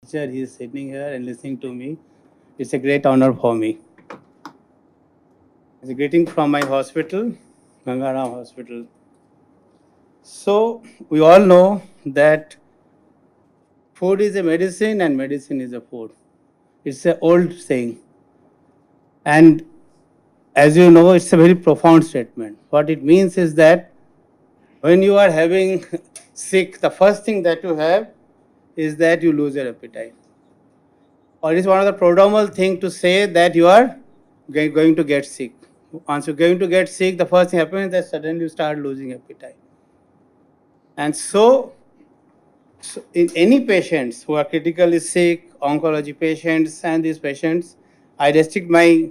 Teacher, he is sitting here and listening to me. It's a great honor for me. It's a greeting from my hospital, Gangaram Hospital. So, we all know that food is a medicine and medicine is a food. It's an old saying. And as you know, it's a very profound statement. What it means is that when you are having sick, the first thing that you have is that you lose your appetite. Or it's one of the prodromal thing to say that you are going to get sick. Once you're going to get sick, the first thing happens is that suddenly you start losing appetite. And so in any patients who are critically sick, oncology patients, and these patients, I restrict my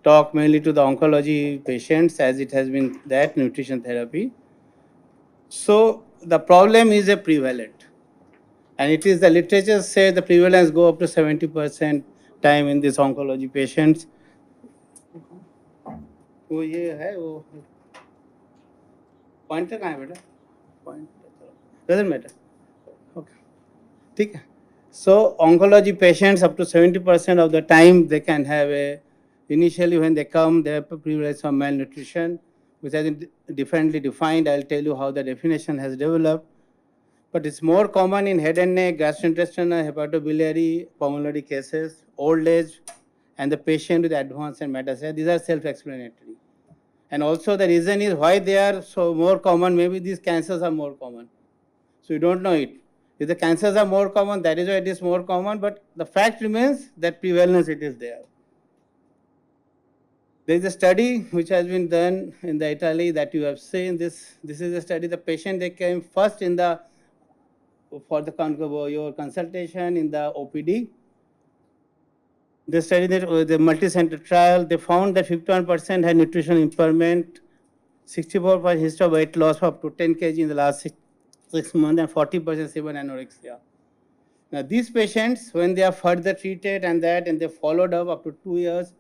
talk mainly to the oncology patients as it has been that nutrition therapy. So the problem is a prevalent. And it is the literature say the prevalence go up to 70% time in these oncology patients. वो ये है वो pointer कहाँ है बेटा point doesn't matter okay ठीक है so oncology patients up to 70% of the time they can have a initially when they come they have prevalence of malnutrition which has been differently defined. I'll tell you how the definition has developed, but it's more common in head and neck, gastrointestinal, hepatobiliary, pulmonary cases, old age, and the patient with advanced and metastasis. These are self-explanatory. And also the reason is why they are so more common. Maybe these cancers are more common. So you don't know it. If the cancers are more common, that is why it is more common. But the fact remains that prevalence it is there. There is a study which has been done in the Italy that you have seen. This is a study. The patient they came first in the for the your consultation in the OPD. They studied that the multi-center trial. They found that 51% had nutritional impairment, 64% history of weight loss for up to 10 kg in the last 6 months, and 40% severe anorexia. Now, these patients, when they are further treated and they followed up to 2 years,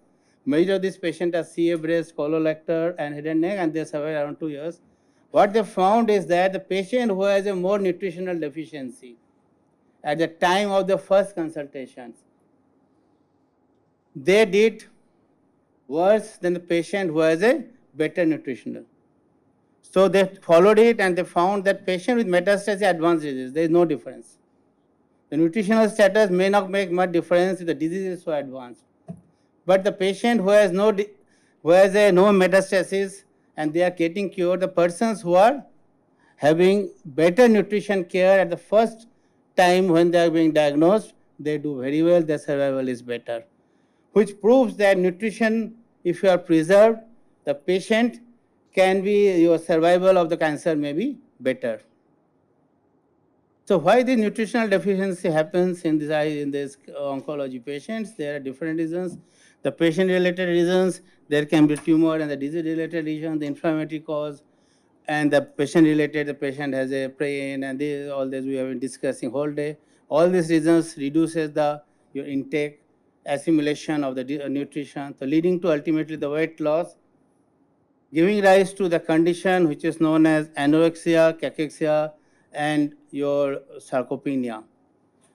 majority of these patients are CA breast, colorectal, and head and neck, and they survive around 2 years. What they found is that the patient who has a more nutritional deficiency at the time of the first consultations, they did worse than the patient who has a better nutritional. So they followed it and they found that patient with metastatic advanced disease, there is no difference. The nutritional status may not make much difference if the disease is so advanced. But the patient who has no metastasis and they are getting cured, the persons who are having better nutrition care at the first time when they are being diagnosed, they do very well, their survival is better. Which proves that nutrition, if you are preserved, the patient can be, your survival of the cancer may be better. So why the nutritional deficiency happens in this oncology patients? There are different reasons. The patient-related reasons, there can be tumor and the disease-related reason, the inflammatory cause, and the patient-related, the patient has a pain, and all this we have been discussing whole day. All these reasons reduces your intake, assimilation of the nutrition, so leading to ultimately the weight loss, giving rise to the condition which is known as anorexia, cachexia, and your sarcopenia.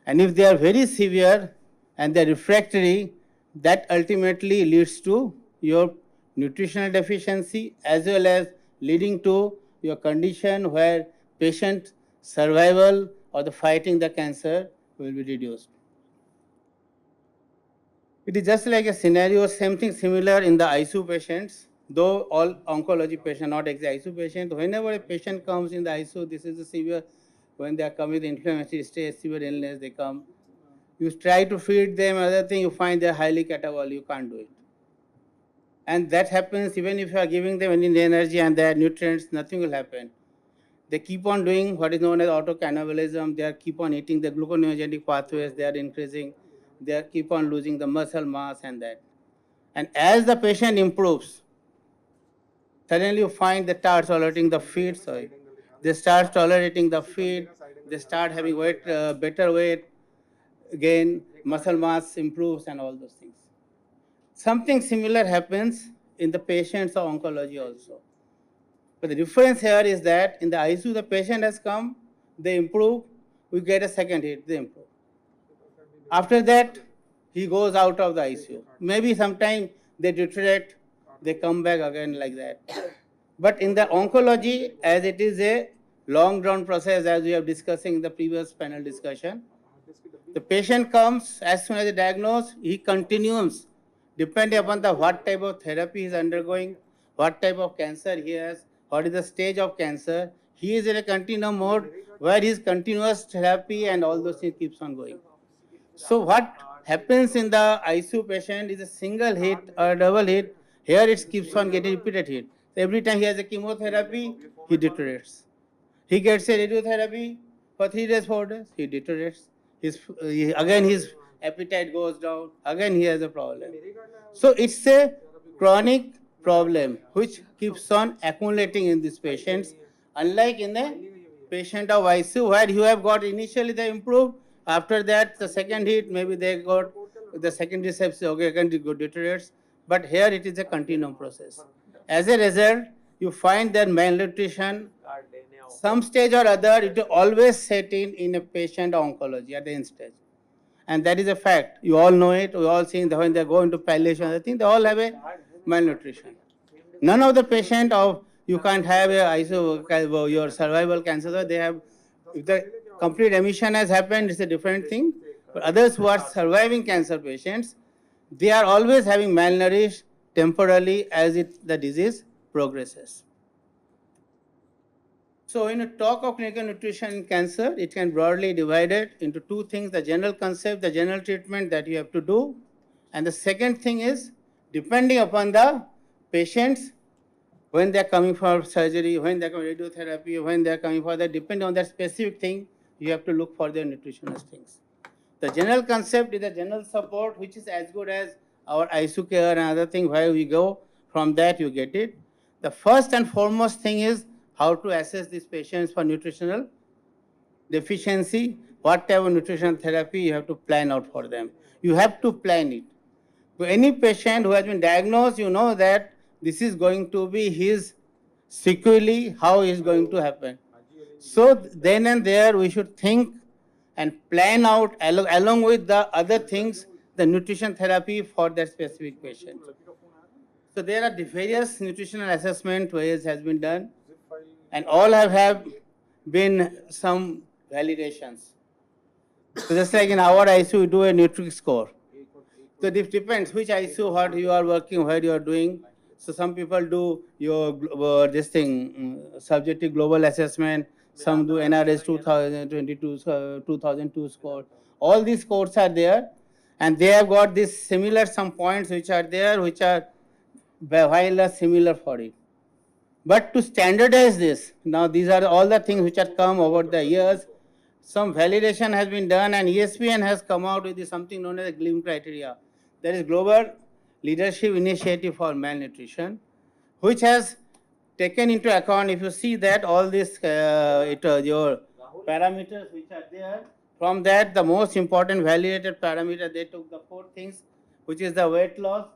And if they are very severe and they are refractory, that ultimately leads to your nutritional deficiency as well as leading to your condition where patient survival or the fighting the cancer will be reduced. It is just like a scenario, something similar in the ICU patients, though all oncology patients, not exactly ICU patients. Whenever a patient comes in the ICU, this is a severe, when they are coming with inflammatory stage, severe illness, they come. You try to feed them, other thing, you find they're highly catabolic, you can't do it. And that happens even if you are giving them any energy and their nutrients, nothing will happen. They keep on doing what is known as autocannibalism. They are keep on eating the gluconeogenic pathways, they are increasing, they are keep on losing the muscle mass and that. And as the patient improves, suddenly you find they start tolerating the feed, they start tolerating the feed, they start having weight, better weight gain, muscle mass improves, and all those things. Something similar happens in the patients of oncology also. But the difference here is that in the ICU, the patient has come, they improve, we get a second hit, they improve. After that, he goes out of the ICU. Maybe sometime they deteriorate, they come back again like that. But in the oncology, as it is a long drawn process, as we have discussing in the previous panel discussion, the patient comes as soon as they diagnose, he continues depending upon the what type of therapy he is undergoing, what type of cancer he has, what is the stage of cancer. He is in a continuum mode where his continuous therapy and all those things keeps on going. So what happens in the ICU patient is a single hit or double hit. Here it keeps on getting repeated hit. So every time he has a chemotherapy, he deteriorates. He gets a radiotherapy for 3 days, 4 days, he deteriorates. Again his appetite goes down, again he has a problem. So it's a chronic problem which keeps on accumulating in these patients, unlike in the patient of ICU where you have got initially they improved, after that the second hit maybe they got the secondary sepsis, okay, again it deteriorates, but here it is a continuum process. As a result, you find that malnutrition some stage or other, it will always set in a patient oncology at the end stage. And that is a fact. You all know it. We all seen that when they go into palliation, I think they all have a malnutrition. None of the patient of you can't have a ISO, your survival cancer. They have, if the complete remission has happened, it's a different thing. But others who are surviving cancer patients, they are always having malnourished temporarily as the disease progresses. So in a talk of clinical nutrition in cancer, it can broadly divided into two things: the general concept, the general treatment that you have to do. And the second thing is, depending upon the patients, when they're coming for surgery, when they're coming for radiotherapy, when they're coming for that, depending on that specific thing, you have to look for their nutritionist things. The general concept is the general support, which is as good as our ICU care and other thing, where we go, from that you get it. The first and foremost thing is how to assess these patients for nutritional deficiency, what type of nutritional therapy you have to plan out for them. You have to plan it. To any patient who has been diagnosed, you know that this is going to be his sequelae, how is going to happen. So then and there we should think and plan out along with the other things, the nutrition therapy for that specific patient. So there are various nutritional assessment ways has been done, and all have been some validations. So just like in our ICU, we do a Nutri score. So it depends which ICU, what you are working, where you are doing. So some people do your this thing, subjective global assessment. Some do NRS 2022, 2002 score. All these scores are there, and they have got this similar some points which are there, which are similar for it. But to standardize this, now these are all the things which have come over the years. Some validation has been done, and ESPN has come out with something known as a GLIM criteria. There is Global Leadership Initiative for Malnutrition, which has taken into account, if you see that all these your parameters which are there, from that the most important validated parameter, they took the 4 things, which is the weight loss,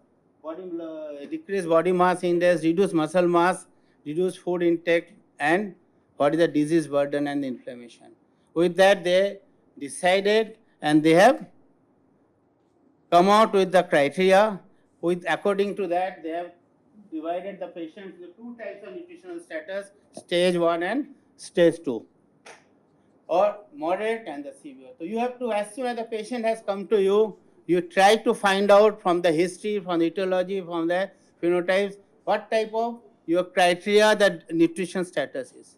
decreased body mass index, reduced muscle mass, reduced food intake, and what is the disease burden and the inflammation. With that, they decided and they have come out with the criteria. According to that, they have divided the patients into 2 types of nutritional status, stage 1 and stage 2, or moderate and the severe. So you have to, as soon as the patient has come to you, you try to find out from the history, from the etiology, from the phenotypes, what type of your criteria that nutrition status is.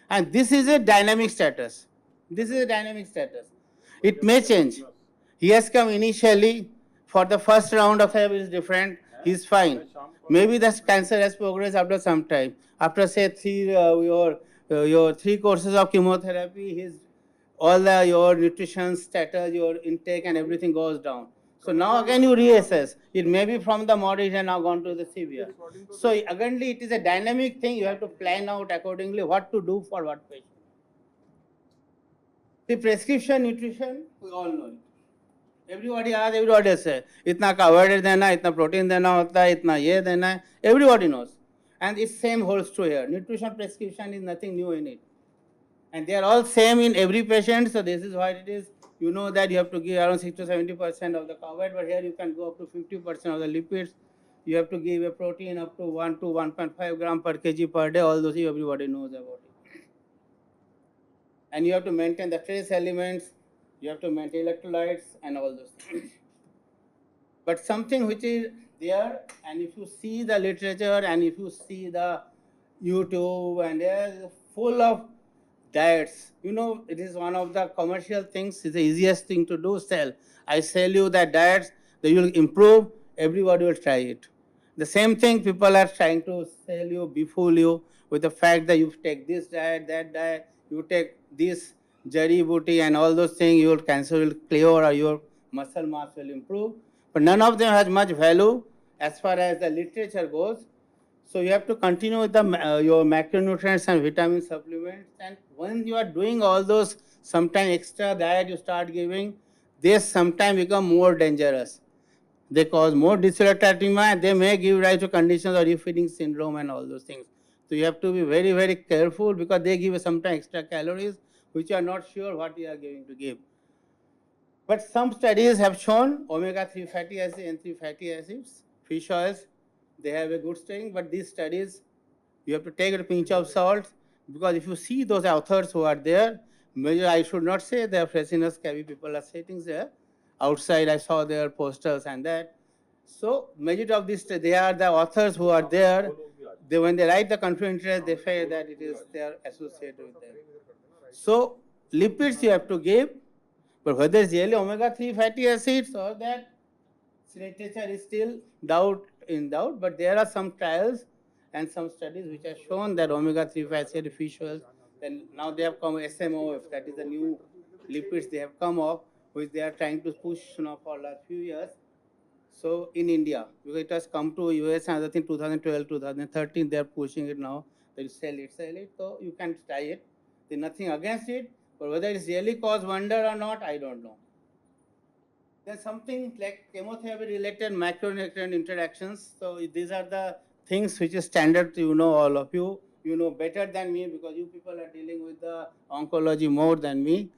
And this is a dynamic status. This is a dynamic status. It may change. He has come initially for the first round of therapy is different. He's fine. Maybe the cancer has progressed after some time. After say your 3 courses of chemotherapy, your nutrition status, your intake and everything goes down. So now again you reassess. It may be from the moderate and now gone to the severe. So again it is a dynamic thing. You have to plan out accordingly what to do for what patient. The prescription nutrition, we all know it. Everybody asks, everybody says, इतना carbohydrate देना, इतना protein देना होता है, इतना ये देना है. Everybody knows. And it's same holds true here. Nutrition prescription is nothing new in it. And they are all same in every patient, so this is why it is you know that you have to give around 60 to 70% of the carbohydrate, but here you can go up to 50% of the lipids. You have to give a protein up to 1 to 1.5 gram per kg per day. All those everybody knows about it. And you have to maintain the trace elements. You have to maintain electrolytes and all those things. But something which is there, and if you see the literature and if you see the YouTube, and they're full of diets. You know, it is one of the commercial things. It's the easiest thing to do. Sell. I sell you that diets. They will improve. Everybody will try it. The same thing people are trying to sell you, befool you with the fact that you take this diet, that diet, you take this jari booty and all those things, your cancer will clear or your muscle mass will improve. But none of them has much value as far as the literature goes. So you have to continue with the, your macronutrients and vitamin supplements. And when you are doing all those, sometimes extra diet you start giving, they sometimes become more dangerous. They cause more dyslipidemia, and they may give rise to conditions of refeeding syndrome and all those things. So you have to be very, very careful because they give sometimes extra calories which you are not sure what you are going to give. But some studies have shown omega-3 fatty acids and 3 fatty acids, fish oils, they have a good staying, but these studies, you have to take a pinch of salt because if you see those authors who are there, maybe I should not say they are freshness cavi people are sitting there. Outside I saw their posters and that. So majority of this, they are the authors who are there. They, when they write the conflict of interest, they say that it is they are associated with them. So lipids you have to give, but whether it's really omega-3 fatty acids or that literature is still doubt, but there are some trials and some studies which have shown that omega-3 fatty acid fish oils, then now they have come SMOF, that is the new lipids they have come up, which they are trying to push now for last few years. So in India, because it has come to US and other thing 2012, 2013, they are pushing it now. They sell it. So you can try it. There's nothing against it, but whether it's really cause wonder or not, I don't know. Then something like chemotherapy-related macronutrient interactions. So these are the things which is standard. You know, all of you. You know better than me because you people are dealing with the oncology more than me.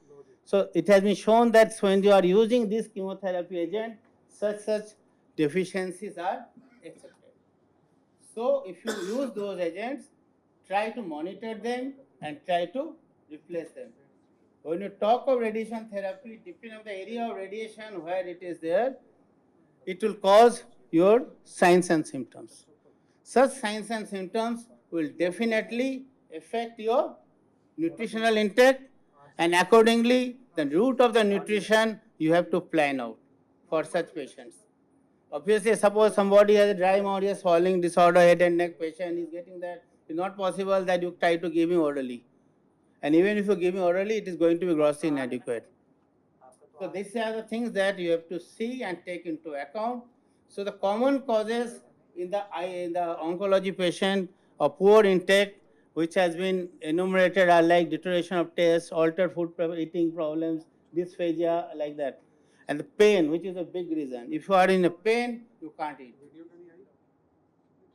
So it has been shown that when you are using this chemotherapy agent, such deficiencies are accepted. So if you use those agents, try to monitor them and try to replace them. When you talk of radiation therapy, depending on the area of radiation where it is there, it will cause your signs and symptoms. Such signs and symptoms will definitely affect your nutritional intake, and accordingly, the route of the nutrition you have to plan out for such patients. Obviously, suppose somebody has a dry mouth, he has swallowing disorder, head and neck patient is getting that. It's not possible that you try to give him orally. And even if you give him orally, it is going to be grossly inadequate. So these are the things that you have to see and take into account. So the common causes in the oncology patient of poor intake, which has been enumerated, are like deterioration of taste, altered food eating problems, dysphagia, like that. And the pain, which is a big reason. If you are in a pain, you can't eat.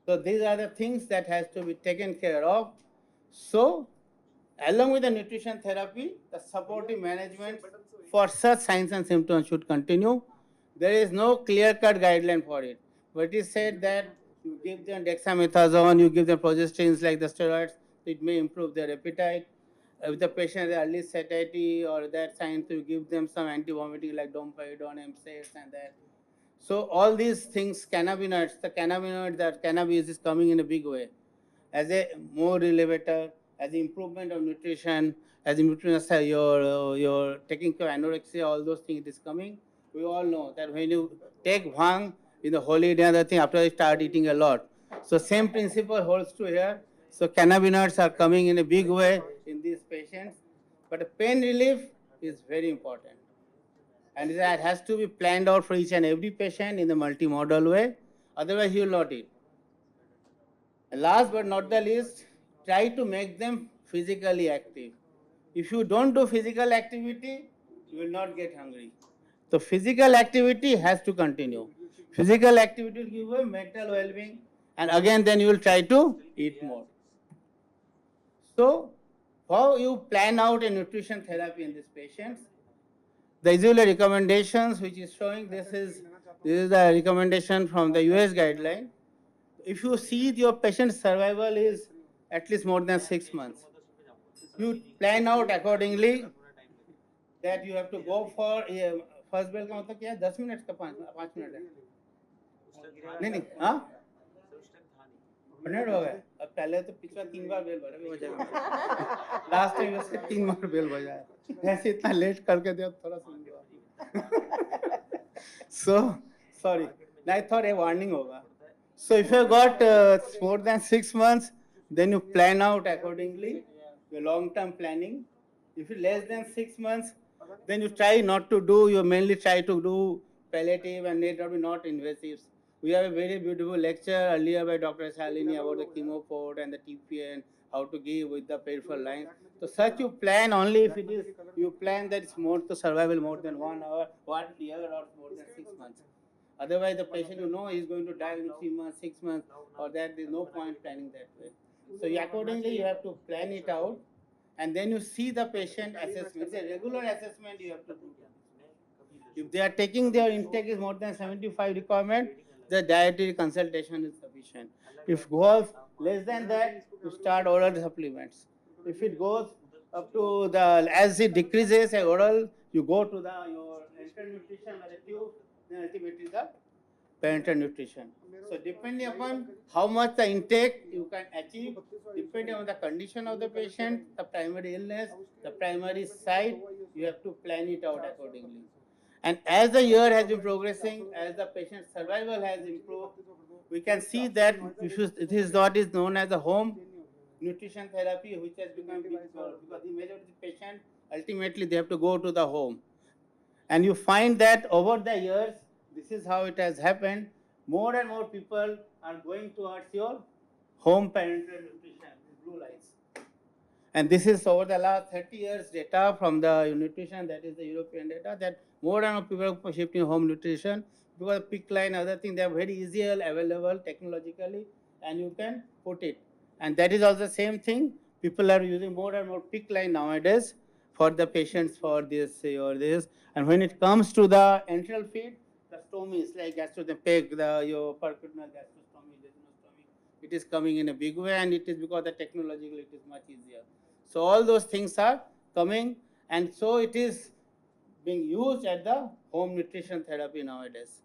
So these are the things that has to be taken care of. So along with the nutrition therapy, the supportive management for such signs and symptoms should continue. There is no clear-cut guideline for it. But it is said that you give them dexamethasone, you give them progestins like the steroids, it may improve their appetite. If the patient has early satiety or that sign, you give them some anti-vomiting like domperidone, MSAs and that. So all these things, cannabinoids, the cannabinoid, that cannabis is coming in a big way as a more elevator, as the improvement of nutrition, as the nutrition, your taking care of anorexia, all those things it is coming. We all know that when you take bhang in the holy day, other thing after you start eating a lot. So same principle holds true here. So cannabinoids are coming in a big way in these patients, but pain relief is very important. And that has to be planned out for each and every patient in the multimodal way. Otherwise, you will not eat. Last but not the least, try to make them physically active. If you don't do physical activity, you will not get hungry. So physical activity has to continue. Physical activity will give you mental well-being, and again then you will try to eat more. So how you plan out a nutrition therapy in these patients? The usual recommendations which is showing this is the recommendation from the US guideline. If you see your patient survival is at least more than 6 months, you plan out accordingly that you have to go for first bell का मतलब क्या है 10 minute का 5 minute है नहीं हाँ 100 हो गए अब पहले तो पिछला 3 बार बेल भरा भी हो जाएगा लास्ट टाइम उसके 3 बार बेल बजा है ऐसे इतना लेट करके दिया थोड़ा सुन लो so sorry I thought a warning होगा so if you got more than 6 months then you plan out accordingly your long term planning if it's less than 6 months then you try not to do you mainly try to do palliative and not invasive. We have a very beautiful lecture earlier by Dr. Shalini about the chemo port and the TPA and how to give with the peripheral lines. So such you plan only if it is you plan that it's more to survival more than 1 hour, 1 year or more than 6 months. Otherwise the patient you know is going to die in 3 months, 6 months or that there's no point planning that way. So accordingly you have to plan it out and then you see the patient assessment. It's a regular assessment you have to do. If they are taking their intake is more than 75 requirement, the dietary consultation is sufficient. If it goes less than that, you start oral supplements. If it goes up to the, as it decreases oral, you go to the your enteral nutrition by the tube, then ultimately the parenteral nutrition. So depending upon how much the intake you can achieve, depending on the condition of the patient, the primary illness, the primary site, you have to plan it out accordingly. And as the year has been progressing, as the patient's survival has improved, we can see that it is what is known as the home nutrition therapy, which has become big because the majority of the patient ultimately they have to go to the home. And you find that over the years, this is how it has happened. More and more people are going towards your home parenteral nutrition, blue lines. And this is over the last 30 years data from the nutrition, that is the European data, that more and more people are shifting home nutrition because PIC line, other thing, they are very easy available technologically and you can put it. And that is also the same thing. People are using more and more PIC line nowadays for the patients for this or this. And when it comes to the enteral feed, the stomies like peg, your percutaneous gastrostomy, jejunostomy, it is coming in a big way and it is because the technologically it is much easier. So all those things are coming and so it is being used at the home nutrition therapy nowadays.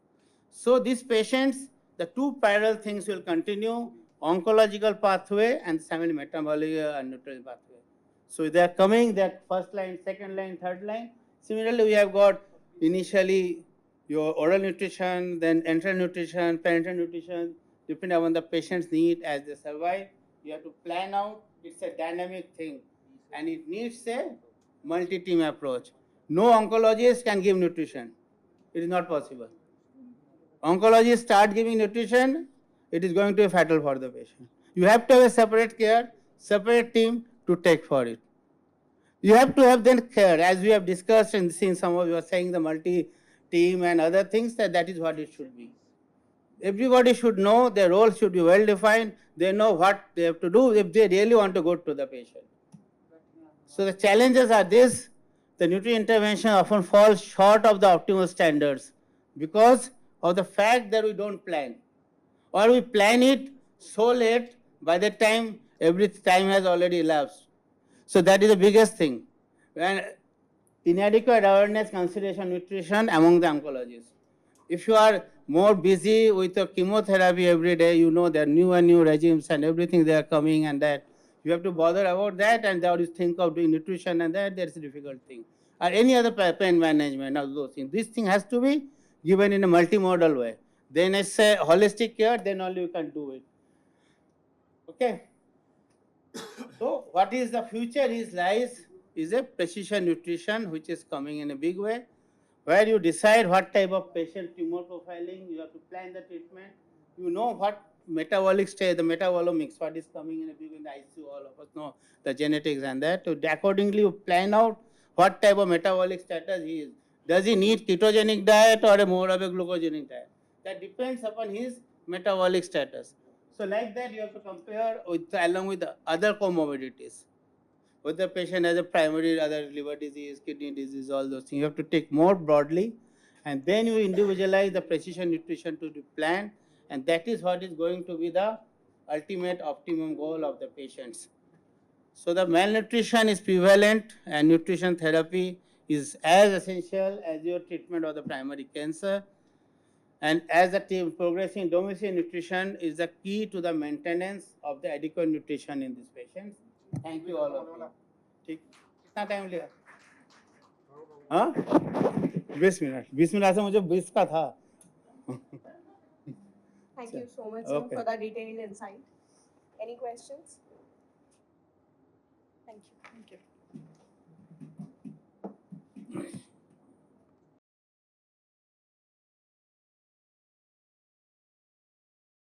So these patients, the two parallel things will continue, oncological pathway and metabolic and nutrition pathway. So they are coming, that first line, second line, third line. Similarly, we have got initially your oral nutrition, then enteral nutrition, parenteral nutrition, depending on the patient's need as they survive. You have to plan out. It's a dynamic thing and it needs a multi-team approach. No oncologist can give nutrition. It is not possible. Oncologists start giving nutrition, it is going to be fatal for the patient. You have to have a separate care, separate team to take for it. You have to have then care, as we have discussed and seen some of you are saying the multi-team and other things, that is what it should be. Everybody should know their role should be well defined. They know what they have to do if they really want to go to the patient. So the challenges are this, the nutrient intervention often falls short of the optimal standards because of the fact that we don't plan. Or we plan it so late by the time every time has already elapsed. So that is the biggest thing. And inadequate awareness, consideration, nutrition among the oncologists. If you are more busy with your chemotherapy every day, you know there are new and new regimes and everything they are coming and that. You have to bother about that and then you think of doing nutrition and that's a difficult thing. Or any other pain management of those things. This thing has to be given in a multimodal way. Then it's a holistic care, then only you can do it. Okay. So what is the future is a precision nutrition which is coming in a big way, where you decide what type of patient tumor profiling, you have to plan the treatment, you know what metabolic state, the metabolomics, what is coming in a big way in the ICU, all of us know the genetics and that. So accordingly you plan out what type of metabolic status he is. Does he need ketogenic diet or a more of a glucogenic diet? That depends upon his metabolic status. So like that you have to compare with, along with the other comorbidities. With the patient has a primary other liver disease, kidney disease, all those things. You have to take more broadly, and then you individualize the precision nutrition to the plan, and that is what is going to be the ultimate optimum goal of the patients. So the malnutrition is prevalent, and nutrition therapy is as essential as your treatment of the primary cancer. And as the team progressing, domiciliary nutrition is the key to the maintenance of the adequate nutrition in these patients. Thank you all of you. ठीक कितना time लिया हाँ 20 minute से मुझे 20 का था Thank you so much, sir, for the detailed insight. Any questions? Thank you. Thank you.